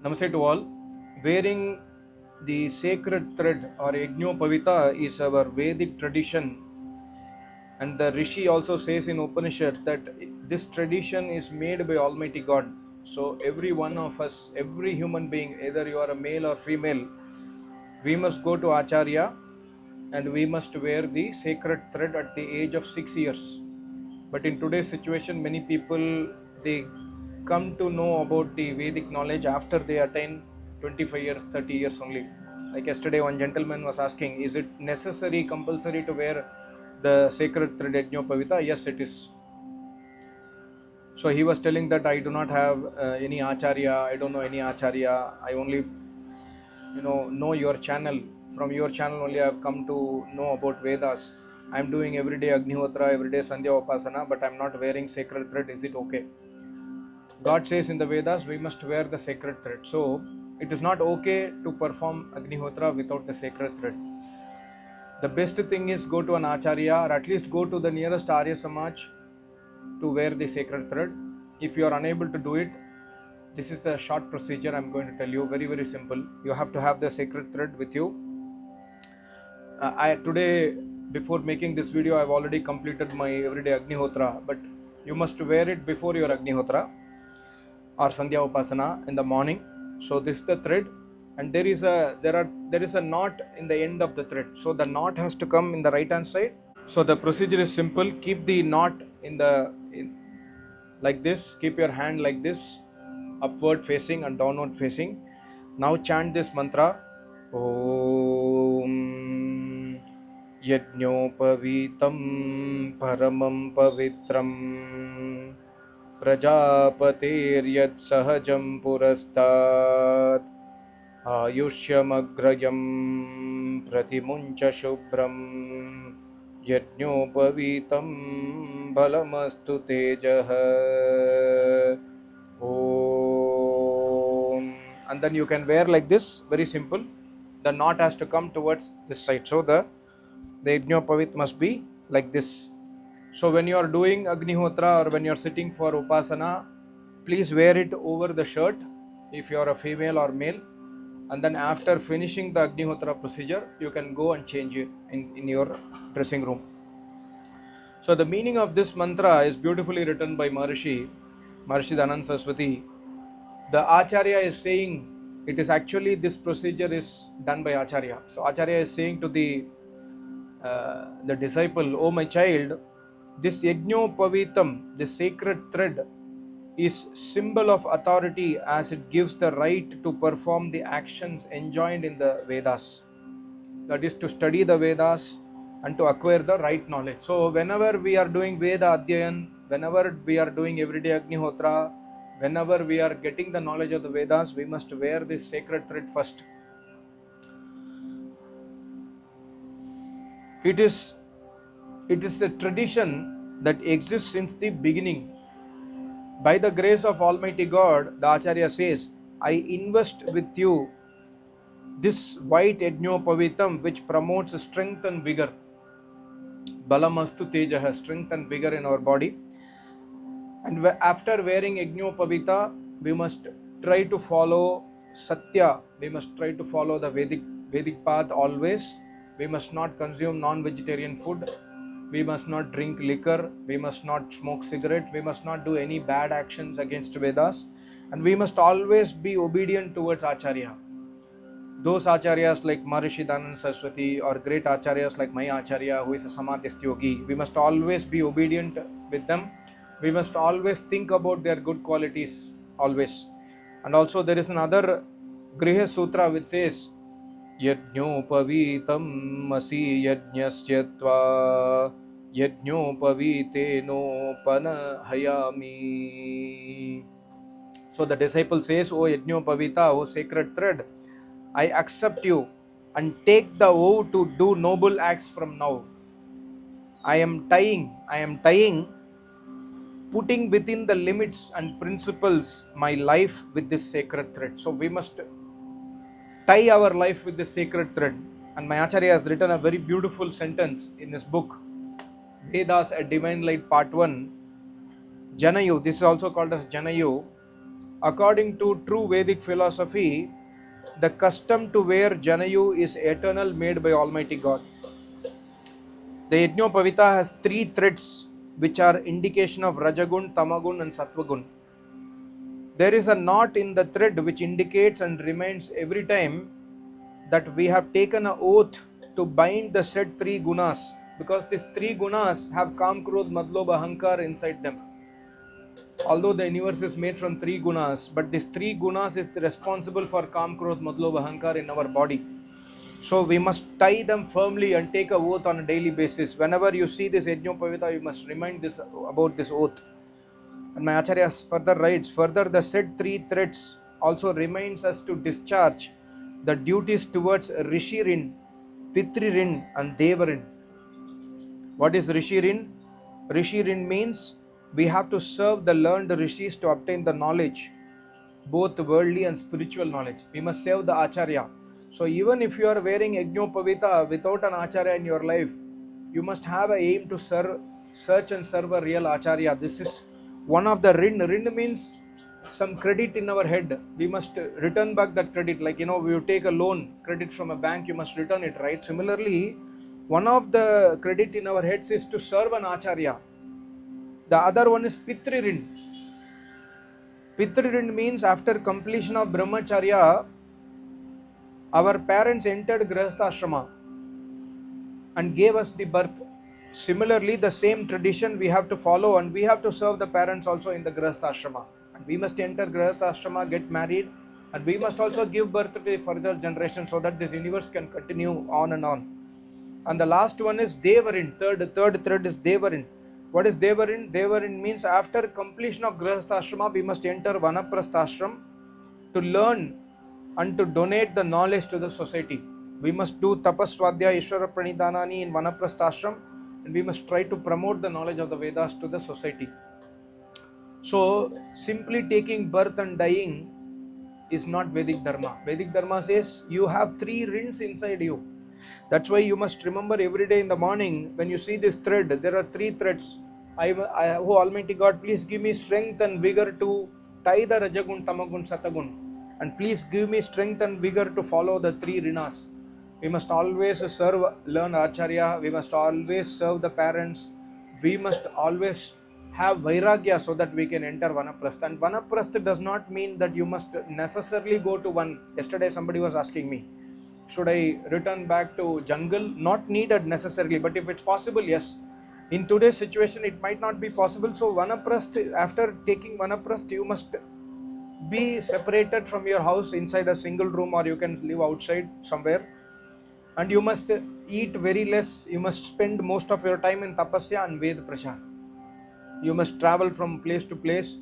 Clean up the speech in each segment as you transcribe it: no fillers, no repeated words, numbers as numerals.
Namaste to all. Wearing the sacred thread or Yagnyopavita is our Vedic tradition, and the Rishi also says in Upanishad that this tradition is made by Almighty God. So every one of us, every human being, either you are a male or female, we must go to Acharya and we must wear the sacred thread at the age of 6 years. But in today's situation, many people, they come to know about the Vedic knowledge after they attain 25 years, 30 years only. Like yesterday, one gentleman was asking, is it necessary, compulsory to wear the sacred thread Yagnyopavita? Yes, it is. So he was telling that I do not have any Acharya, I don't know any Acharya, I only know your channel. From your channel only I have come to know about Vedas. I am doing everyday Agnihotra, everyday Sandhya Upasana, but I am not wearing sacred thread. Is it okay? God says in the Vedas we must wear the sacred thread. So it is not okay to perform Agnihotra without the sacred thread. The best thing is go to an Acharya, or at least go to the nearest Arya Samaj to wear the sacred thread. If you are unable to do it, this is the short procedure I am going to tell you. Very, very simple. You have to have the sacred thread with you. Today, before making this video, I have already completed my everyday Agnihotra, but you must wear it before your Agnihotra or Sandhya Upasana in the morning. So this is the thread, and there is a knot in the end of the thread. So the knot has to come in the right hand side. So the procedure is simple. Keep the knot like this. Keep your hand like this, upward facing and downward facing. Now chant this mantra. Om Yagnopavitam Paramam Pavitram Prajapatir Sahajam Purastat Ayushyamagrayam Pratimuncha Shubram Yagnopavitam Balamastu Tejaha. Om. And then you can wear like this, very simple. The knot has to come towards this side. So the Yagnyopavit must be like this. So when you are doing Agnihotra or when you are sitting for Upasana, please wear it over the shirt if you are a female or male. And then after finishing the Agnihotra procedure, you can go and change it in your dressing room. So the meaning of this mantra is beautifully written by Maharishi Dhananand Saraswati. The Acharya is saying, it is actually this procedure is done by Acharya. So Acharya is saying to the disciple, oh my child, this Yagnopavitam, the sacred thread, is symbol of authority as it gives the right to perform the actions enjoined in the Vedas. That is to study the Vedas and to acquire the right knowledge. So whenever we are doing Veda Adhyayan, whenever we are doing everyday Agnihotra, whenever we are getting the knowledge of the Vedas, we must wear this sacred thread first. It is a tradition that exists since the beginning. By the grace of Almighty God, the Acharya says, I invest with you this white Yagnopavitam which promotes strength and vigor. Balamastu Tejaha, strength and vigor in our body. And after wearing Yagnyopavita, we must try to follow Satya. We must try to follow the Vedic path always. We must not consume non-vegetarian food. We must not drink liquor. We must not smoke cigarette. We must not do any bad actions against Vedas. And we must always be obedient towards Acharya. Those Acharyas like Maharishi Dhananand Saraswati or great Acharyas like my Acharya who is a Samadhyast Yogi, we must always be obedient with them. We must always think about their good qualities, always. And also there is another Griha Sutra which says, Yagnopavitam Masi Yajnasyatva Yagnopaviteno Panahayami. So the disciple says, O Yagnyopavita, O sacred thread, I accept you and take the vow to do noble acts from now. I am tying, putting within the limits and principles my life with this sacred thread. So we must tie our life with this sacred thread. And my Acharya has written a very beautiful sentence in his book, Vedas, a Divine Light, Part 1. Janayu, this is also called as Janayu. According to true Vedic philosophy, the custom to wear Janayu is eternal, made by Almighty God. The Yagnyopavita has 3 threads which are indication of Rajagun, Tamagun and Sattvagun. There is a knot in the thread which indicates and reminds every time that we have taken an oath to bind the said 3 gunas, because these 3 gunas have Kam, Krodh, Madlobh, Ahankar inside them. Although the universe is made from 3 gunas, but these 3 gunas is responsible for Kam, Krodh, Madlobh, Ahankar in our body. So we must tie them firmly and take a oath on a daily basis. Whenever you see this Yagnyopavita, you must remind this about this oath. And my Acharya further writes, further the said 3 threads also reminds us to discharge the duties towards Rishi Rin, Pitri Rin and Deva Rin. What is Rishi Rin? Rishi Rin means we have to serve the learned rishis to obtain the knowledge, both worldly and spiritual knowledge. We must serve the Acharya. So even if you are wearing Yagnyopavita without an Acharya in your life, you must have an aim to search and serve a real Acharya. This is one of the Rin. Rin means some credit in our head. We must return back that credit. Like, you take a loan credit from a bank, you must return it, right? Similarly, one of the credit in our heads is to serve an Acharya. The other one is Pitri Rin. Pitri Rin means after completion of Brahmacharya, our parents entered Grihastha Ashrama and gave us the birth. Similarly, the same tradition we have to follow, and we have to serve the parents also in the Grihastha Ashrama. And we must enter Grihastha Ashrama, get married, and we must also give birth to the further generation so that this universe can continue on and on. And the last one is Devarin. Third thread is Devarin. What is Devarin? Devarin means after completion of Grihastha Ashrama, we must enter Vanaprastha Ashram to learn and to donate the knowledge to the society. We must do tapas, swadhyaya, Ishvara pranidhanani in Vanaprastha Ashram, and we must try to promote the knowledge of the Vedas to the society. So simply taking birth and dying is not Vedic Dharma. Vedic Dharma says you have 3 rins inside you. That's why you must remember every day in the morning when you see this thread, there are 3 threads. Oh Almighty God, please give me strength and vigor to tie the Rajagun, Tamagun, Satagun. And please give me strength and vigor to follow the 3 rinas. We must always learn Acharya. We must always serve the parents. We must always have Vairagya so that we can enter Vanaprastha. And Vanaprastha does not mean that you must necessarily go to one. Yesterday somebody was asking me, should I return back to jungle? Not needed necessarily, but if it's possible, yes. In today's situation, it might not be possible. So Vanaprastha, after taking Vanaprastha, you must be separated from your house inside a single room, or you can live outside somewhere. And you must eat very less. You must spend most of your time in tapasya and Ved Prashar. You must travel from place to place,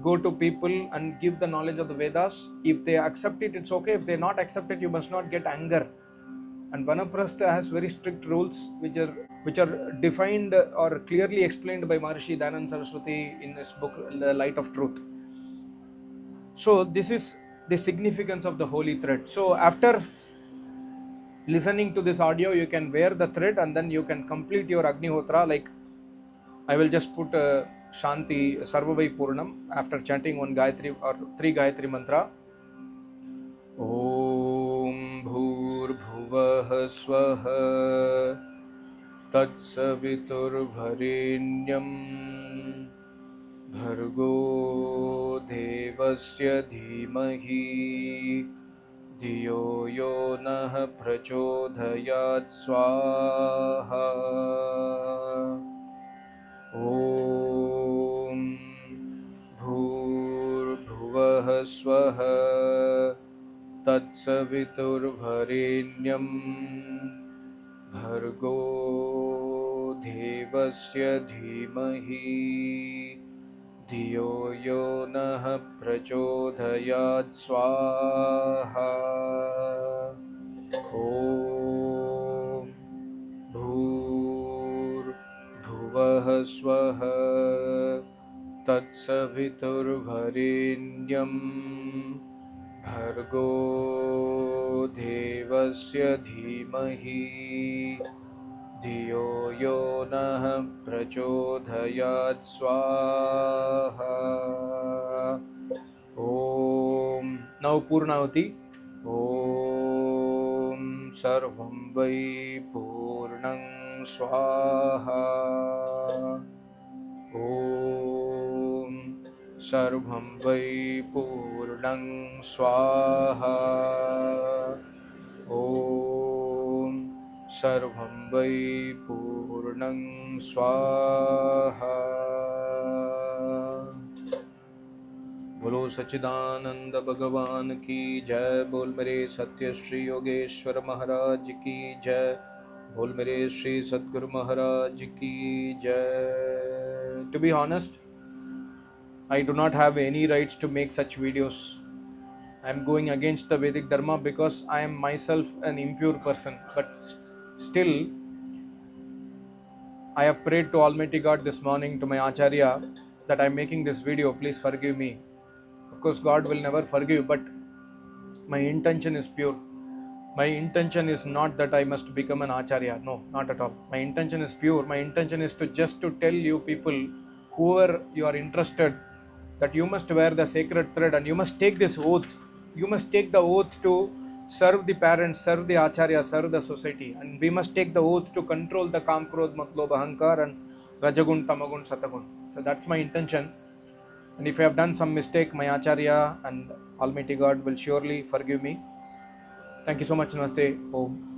go to people and give the knowledge of the Vedas. If they accept it, it's okay. If they not accept it, you must not get anger. And Vanaprastha has very strict rules which are defined or clearly explained by Maharishi Dayananda Saraswati in his book, The Light of Truth. So this is the significance of the holy thread. So after listening to this audio, you can wear the thread and then you can complete your Agnihotra. Like I will just put Shanti Sarvavai Purnam after chanting 1 Gayatri or 3 Gayatri mantra. Om Bhur Bhuvah Swaha Tatsavitur Bharenyam Bhargo Devasya Dhimahi Dhiyo Yo Nah Prachodhayat Swaha. Om Bhur Bhuvah Swaha Tatsavitur Bharenyam Bhargo Devasya Dhimahi Dhiyo Yo Nah Prachodhayat Swaha. Om Bhur Bhuvah Swaha Tatsavitur Bharenyam Bhargo Devasya Dhimahi Dhiyo Yo Nah Prachodhayat Swaha. Om Now Purnahuti. Om Sarvam Vai Purnang Swaha. Om Sarvam Vai Purnang Swaha. Om Sarvam Vai Purnang Swaha. बोलो सच्चिदानंद भगवान की जय। बोल मेरे सत्य श्री योगेश्वर महाराज की जय। बोल मेरे श्री सद्गुरु महाराज की जय। To be honest, I do not have any rights to make such videos. I am going against the Vedic Dharma because I am myself an impure person. But still, I have prayed to Almighty God this morning, to my Acharya, that I am making this video. Please forgive me. Of course, God will never forgive, but my intention is pure. My intention is not that I must become an Acharya. No, not at all. My intention is pure. My intention is to just to tell you people, whoever you are interested, that you must wear the sacred thread and you must take this oath. You must take the oath to serve the parents, serve the Acharya, serve the society. And we must take the oath to control the Kam, Krodh, Mat, Lobh, Ahankar and Rajagun, Tamagun, Satagun. So that's my intention. And if I have done some mistake, my Acharya and Almighty God will surely forgive me. Thank you so much. Namaste. Om.